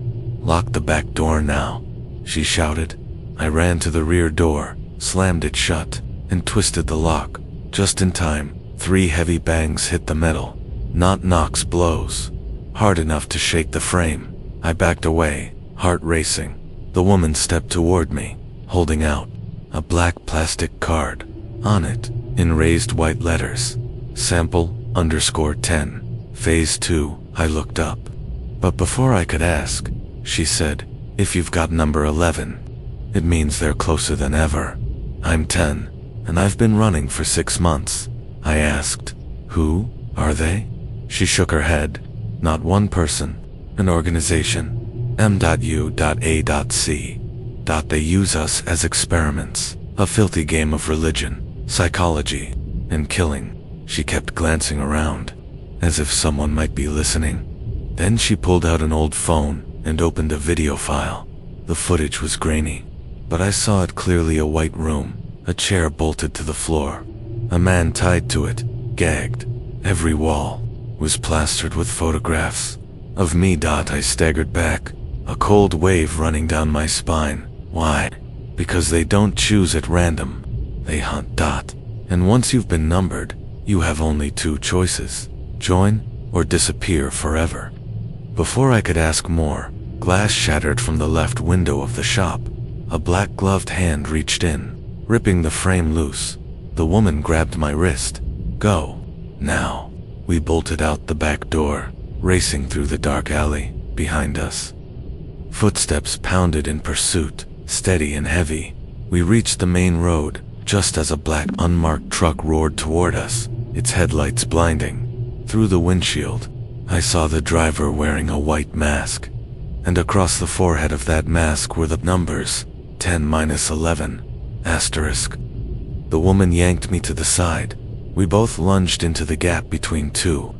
"Lock the back door now," she shouted. I ran to the rear door, slammed it shut, and twisted the lock. Just in time, 3 heavy bangs hit the metal. Not knocks, blows. Hard enough to shake the frame. I backed away, heart racing. The woman stepped toward me, holding out a black plastic card. On it, in raised white letters, Sample_10, Phase 2. I looked up. But before I could ask, she said, "If you've got number 11, it means they're closer than ever. I'm 10, and I've been running for 6 months." I asked, "Who are they?" She shook her head. "Not one person, an organization. M.U.A.C. They use us as experiments. A filthy game of religion, psychology, and killing." She kept glancing around, as if someone might be listening. Then she pulled out an old phone and opened a video file. The footage was grainy, but I saw it clearly. A white room, a chair bolted to the floor, a man tied to it, gagged. Every wall was plastered with photographs of me. I staggered back, a cold wave running down my spine. Why? Because they don't choose at random. They hunt. And once you've been numbered, you have only 2 choices: join or disappear forever. Before I could ask more, glass shattered from the left window of the shop. A black-gloved hand reached in, ripping the frame loose. The woman grabbed my wrist. "Go. Now." We bolted out the back door, racing through the dark alley behind us. Footsteps pounded in pursuit, steady and heavy. We reached the main road, just as a black, unmarked truck roared toward us, its headlights blinding. Through the windshield, I saw the driver wearing a white mask, and across the forehead of that mask were the numbers, 10-11, asterisk. The woman yanked me to the side. We both lunged into the gap between 2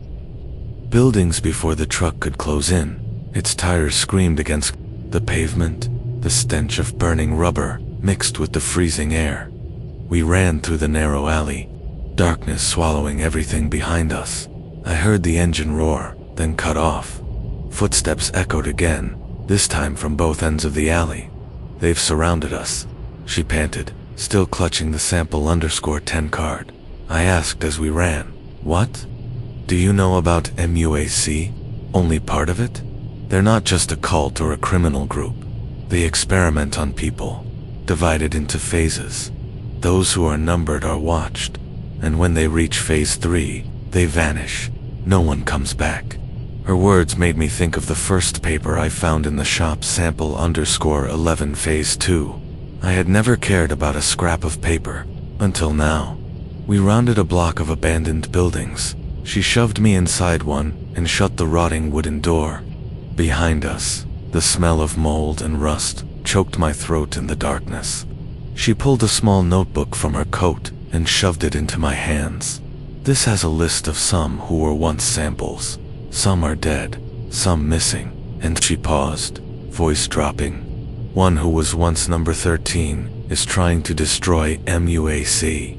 buildings before the truck could close in. Its tires screamed against the pavement, the stench of burning rubber mixed with the freezing air. We ran through the narrow alley, darkness swallowing everything behind us. I heard the engine roar, then cut off. Footsteps echoed again, this time from both ends of the alley. "They've surrounded us," she panted, still clutching the Sample_10 card. I asked as we ran, "What? Do you know about MUAC? Only part of it? They're not just a cult or a criminal group. They experiment on people, divided into phases. Those who are numbered are watched, and when they reach phase 3, they vanish. No one comes back." Her words made me think of the first paper I found in the shop, Sample_11 Phase 2. I had never cared about a scrap of paper, until now. We rounded a block of abandoned buildings. She shoved me inside one and shut the rotting wooden door. Behind us, the smell of mold and rust choked my throat in the darkness. She pulled a small notebook from her coat and shoved it into my hands. "This has a list of some who were once samples. Some are dead, some missing," and she paused, voice dropping. "One who was once number 13 is trying to destroy MUAC."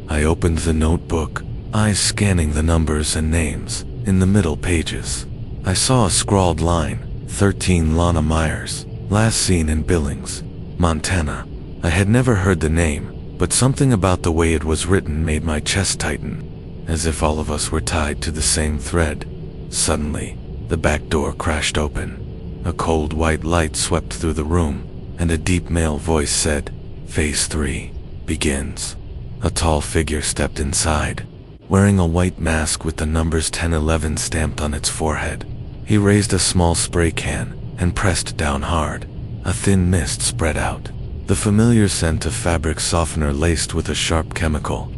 I opened the notebook, eyes scanning the numbers and names in the middle pages. I saw a scrawled line, 13 Lana Myers, last seen in Billings, Montana. I had never heard the name, but something about the way it was written made my chest tighten, as if all of us were tied to the same thread. Suddenly, the back door crashed open. A cold white light swept through the room, and a deep male voice said, "Phase 3 begins." A tall figure stepped inside, wearing a white mask with the numbers 1011 stamped on its forehead. He raised a small spray can and pressed down hard. A thin mist spread out, the familiar scent of fabric softener laced with a sharp chemical.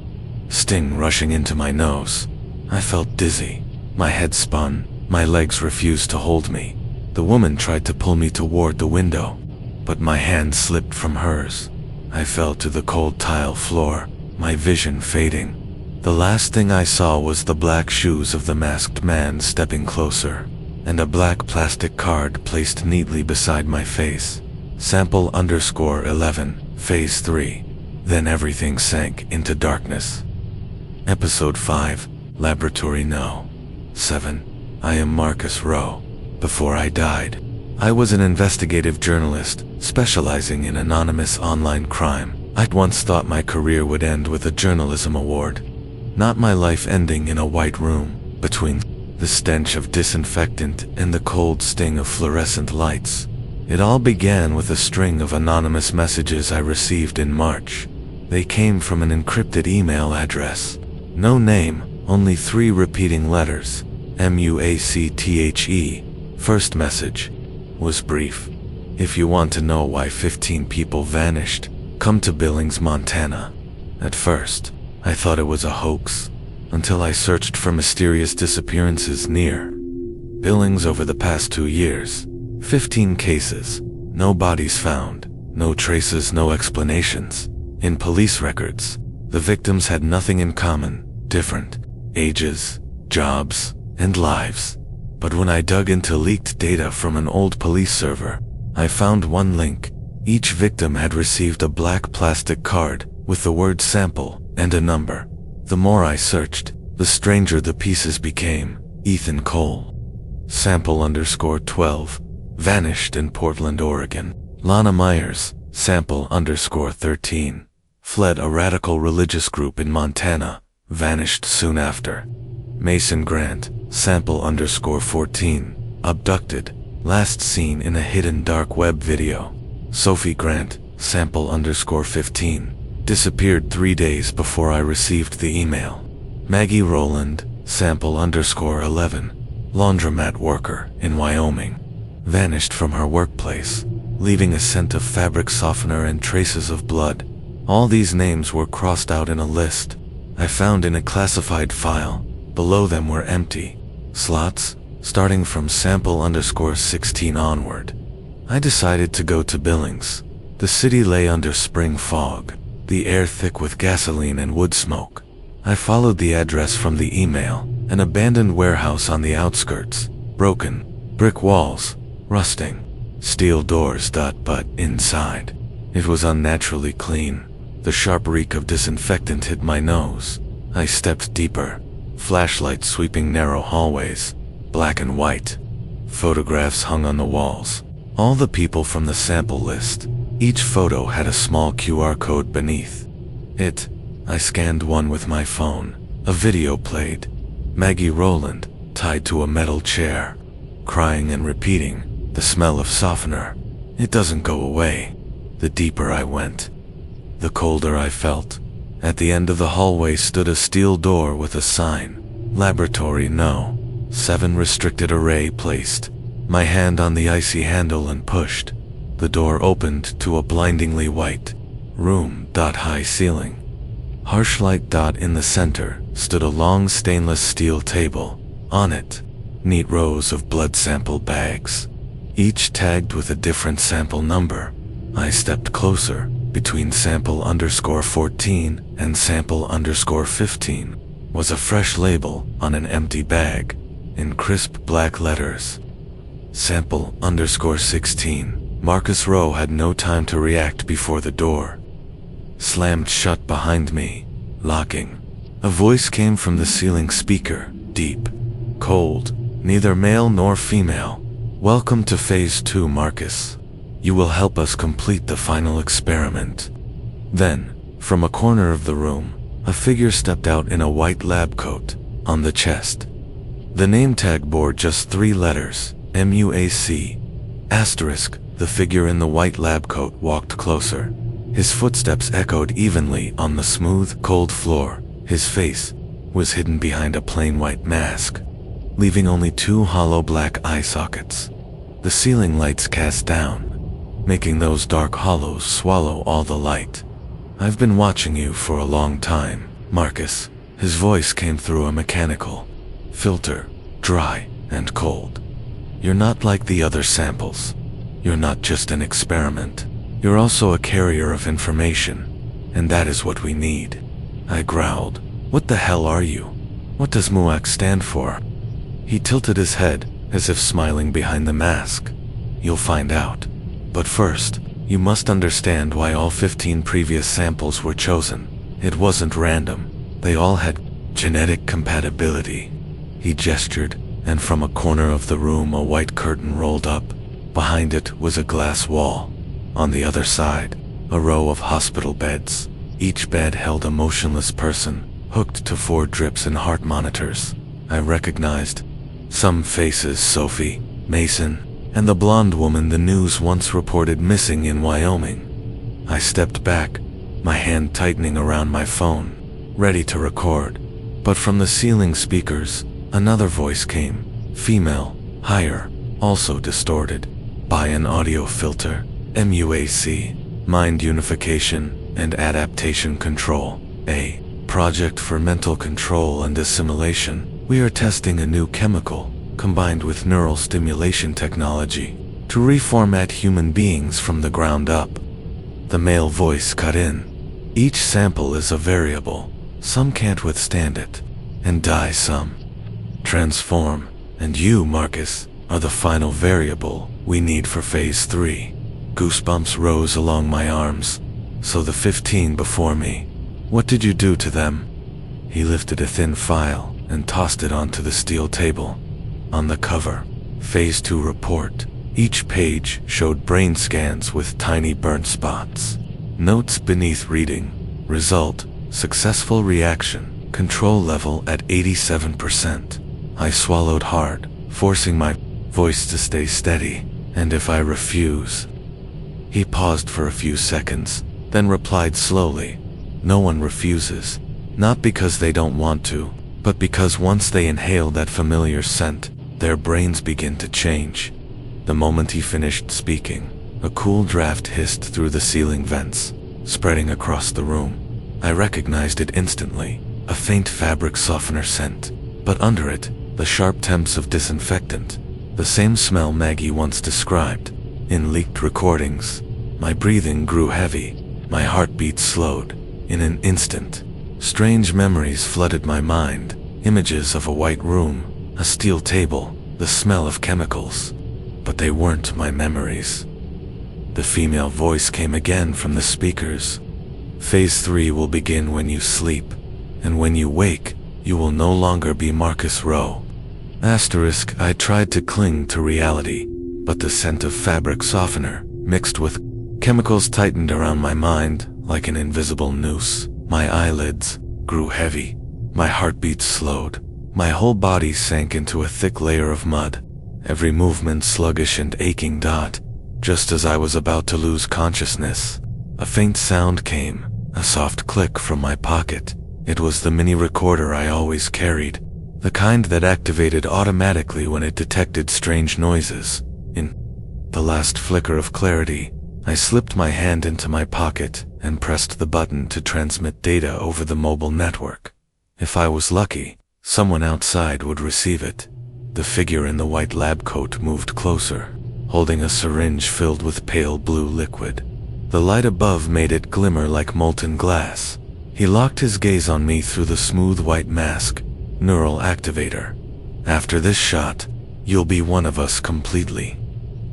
Sting rushing into my nose. I felt dizzy. My head spun. My legs refused to hold me. The woman tried to pull me toward the window, but my hand slipped from hers. I fell to the cold tile floor, my vision fading. The last thing I saw was the black shoes of the masked man stepping closer, and a black plastic card placed neatly beside my face. Sample_11, Phase 3. Then everything sank into darkness. Episode 5, Laboratory No. 7. I am Marcus Rowe. Before I died, I was an investigative journalist specializing in anonymous online crime. I'd once thought my career would end with a journalism award. Not my life ending in a white room, between the stench of disinfectant and the cold sting of fluorescent lights. It all began with a string of anonymous messages I received in March. They came from an encrypted email address. No name, only 3 repeating letters. MUACTHE. First message was brief. If you want to know why 15 people vanished, come to Billings, Montana. At first, I thought it was a hoax, until I searched for mysterious disappearances near Billings over the past 2 years. 15 cases, no bodies found, no traces, no explanations. In police records, the victims had nothing in common, different ages, jobs, and lives. But when I dug into leaked data from an old police server, I found one link. Each victim had received a black plastic card with the word sample and a number. The more I searched, the stranger the pieces became. Ethan Cole. Sample_12. Vanished in Portland, Oregon. Lana Myers. Sample_13. Fled a radical religious group in Montana. Vanished soon after. Mason Grant. Sample_14. Abducted. Last seen in a hidden dark web video. Sophie Grant. Sample_15. Disappeared 3 days before I received the email. Maggie Rowland. Sample_11. Laundromat worker in Wyoming. Vanished from her workplace, leaving a scent of fabric softener and traces of blood. All these names were crossed out in a list I found in a classified file. Below them were empty slots, starting from sample_16 onward. I decided to go to Billings. The city lay under spring fog, the air thick with gasoline and wood smoke. I followed the address from the email, an abandoned warehouse on the outskirts, broken brick walls, rusting steel doors. But inside, it was unnaturally clean. The sharp reek of disinfectant hit my nose. I stepped deeper, flashlight sweeping narrow hallways, black and white. Photographs hung on the walls, all the people from the sample list. Each photo had a small QR code beneath it. I scanned one with my phone. A video played. Maggie Rowland, tied to a metal chair, crying and repeating, "The smell of softener. It doesn't go away." The deeper I went, the colder I felt. At the end of the hallway stood a steel door with a sign, Laboratory No. 7 restricted array placed. My hand on the icy handle and pushed. The door opened to a blindingly white room. High ceiling, harsh light. In the center stood a long stainless steel table. On it, neat rows of blood sample bags, each tagged with a different sample number. I stepped closer. Between sample_14 and sample_15 was a fresh label on an empty bag, in crisp black letters. Sample_16. Marcus Rowe had no time to react before the door slammed shut behind me, locking. A voice came from the ceiling speaker, deep, cold, neither male nor female. Welcome to Phase 2, Marcus. You will help us complete the final experiment. Then, from a corner of the room, a figure stepped out in a white lab coat. On the chest, the name tag bore just 3 letters, MUAC. Asterisk. The figure in the white lab coat walked closer. His footsteps echoed evenly on the smooth, cold floor. His face was hidden behind a plain white mask, leaving only 2 hollow black eye sockets. The ceiling lights cast down, making those dark hollows swallow all the light. I've been watching you for a long time, Marcus. His voice came through a mechanical filter, dry and cold. You're not like the other samples. You're not just an experiment. You're also a carrier of information, and that is what we need. I growled. What the hell are you? What does MUAC stand for? He tilted his head, as if smiling behind the mask. You'll find out. But first, you must understand why all 15 previous samples were chosen. It wasn't random. They all had genetic compatibility. He gestured, and from a corner of the room a white curtain rolled up. Behind it was a glass wall. On the other side, a row of hospital beds. Each bed held a motionless person, hooked to 4 drips and heart monitors. I recognized some faces: Sophie, Mason, and the blonde woman the news once reported missing in Wyoming. I stepped back, my hand tightening around my phone, ready to record. But from the ceiling speakers, another voice came, female, higher, also distorted by an audio filter. MUAC, Mind Unification and Adaptation Control, a project for mental control and assimilation. We are testing a new chemical, combined with neural stimulation technology, to reformat human beings from the ground up. The male voice cut in. Each sample is a variable. Some can't withstand it, and die some. Transform, and you, Marcus, are the final variable we need for Phase 3. Goosebumps rose along my arms. So the 15 before me. What did you do to them? He lifted a thin file and tossed it onto the steel table. On the cover, Phase 2 report. Each page showed brain scans with tiny burnt spots. Notes beneath reading. Result: successful reaction. Control level at 87%. I swallowed hard, forcing my voice to stay steady. And if I refuse? He paused for a few seconds, then replied slowly. No one refuses. Not because they don't want to, but because once they inhale that familiar scent, their brains begin to change. The moment he finished speaking, a cool draft hissed through the ceiling vents, spreading across the room. I recognized it instantly, a faint fabric softener scent, but under it, the sharp temps of disinfectant, the same smell Maggie once described in leaked recordings. My breathing grew heavy, my heartbeat slowed. In an instant, strange memories flooded my mind, images of a white room, a steel table, the smell of chemicals. But they weren't my memories. The female voice came again from the speakers. Phase 3 will begin when you sleep, and when you wake, you will no longer be Marcus Rowe. Asterisk. I tried to cling to reality, but the scent of fabric softener, mixed with chemicals, tightened around my mind like an invisible noose. My eyelids grew heavy, my heartbeat slowed, my whole body sank into a thick layer of mud, every movement sluggish and aching. Just as I was about to lose consciousness, a faint sound came, a soft click from my pocket. It was the mini recorder I always carried, the kind that activated automatically when it detected strange noises. In the last flicker of clarity, I slipped my hand into my pocket and pressed the button to transmit data over the mobile network. If I was lucky, someone outside would receive it. The figure in the white lab coat moved closer, holding a syringe filled with pale blue liquid. The light above made it glimmer like molten glass. He locked his gaze on me through the smooth white mask. Neural activator. After this shot, you'll be one of us completely.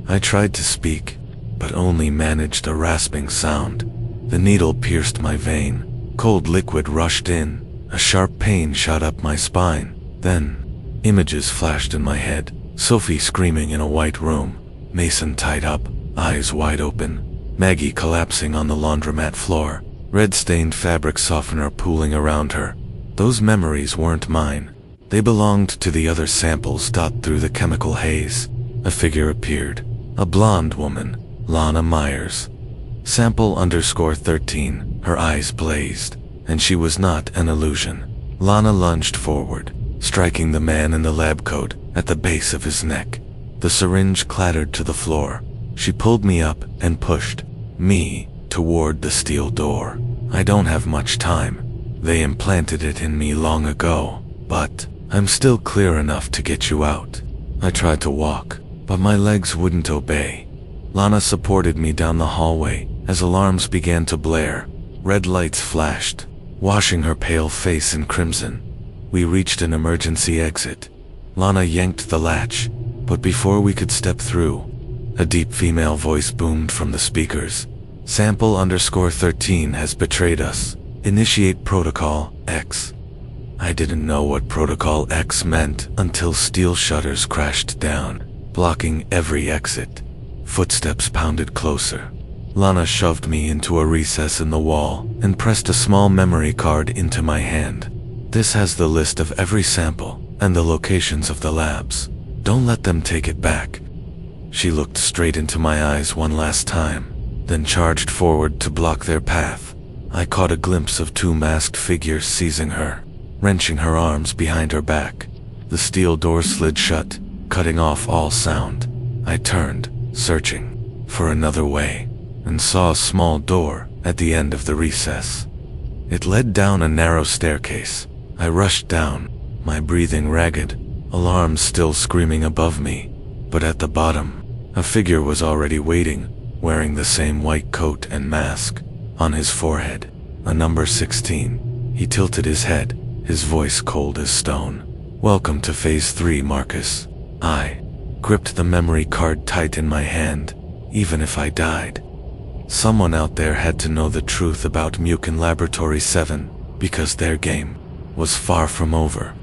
I tried to speak, but only managed a rasping sound. The needle pierced my vein. Cold liquid rushed in. A sharp pain shot up my spine. Then, images flashed in my head. Sophie screaming in a white room, Mason tied up, eyes wide open, Maggie collapsing on the laundromat floor, red-stained fabric softener pooling around her. Those memories weren't mine. They belonged to the other samples. Through the chemical haze, a figure appeared. A blonde woman, Lana Myers. Sample_13, her eyes blazed, and she was not an illusion. Lana lunged forward, striking the man in the lab coat at the base of his neck. The syringe clattered to the floor. She pulled me up and pushed me toward the steel door. I don't have much time. They implanted it in me long ago, but I'm still clear enough to get you out. I tried to walk, but my legs wouldn't obey. Lana supported me down the hallway as alarms began to blare. Red lights flashed, washing her pale face in crimson. We reached an emergency exit. Lana yanked the latch, but before we could step through, a deep female voice boomed from the speakers. Sample_13 has betrayed us. Initiate Protocol X. I didn't know what Protocol X meant until steel shutters crashed down, blocking every exit. Footsteps pounded closer. Lana shoved me into a recess in the wall and pressed a small memory card into my hand. This has the list of every sample and the locations of the labs. Don't let them take it back. She looked straight into my eyes one last time, then charged forward to block their path. I caught a glimpse of two masked figures seizing her, wrenching her arms behind her back. The steel door slid shut, cutting off all sound. I turned, searching for another way, and saw a small door at the end of the recess. It led down a narrow staircase. I rushed down, my breathing ragged, alarms still screaming above me. But at the bottom, a figure was already waiting, wearing the same white coat and mask. On his forehead, a number 16. He tilted his head, his voice cold as stone. Welcome to Phase 3, Marcus. I gripped the memory card tight in my hand, even if I died. Someone out there had to know the truth about Mukin Laboratory 7, because their game was far from over.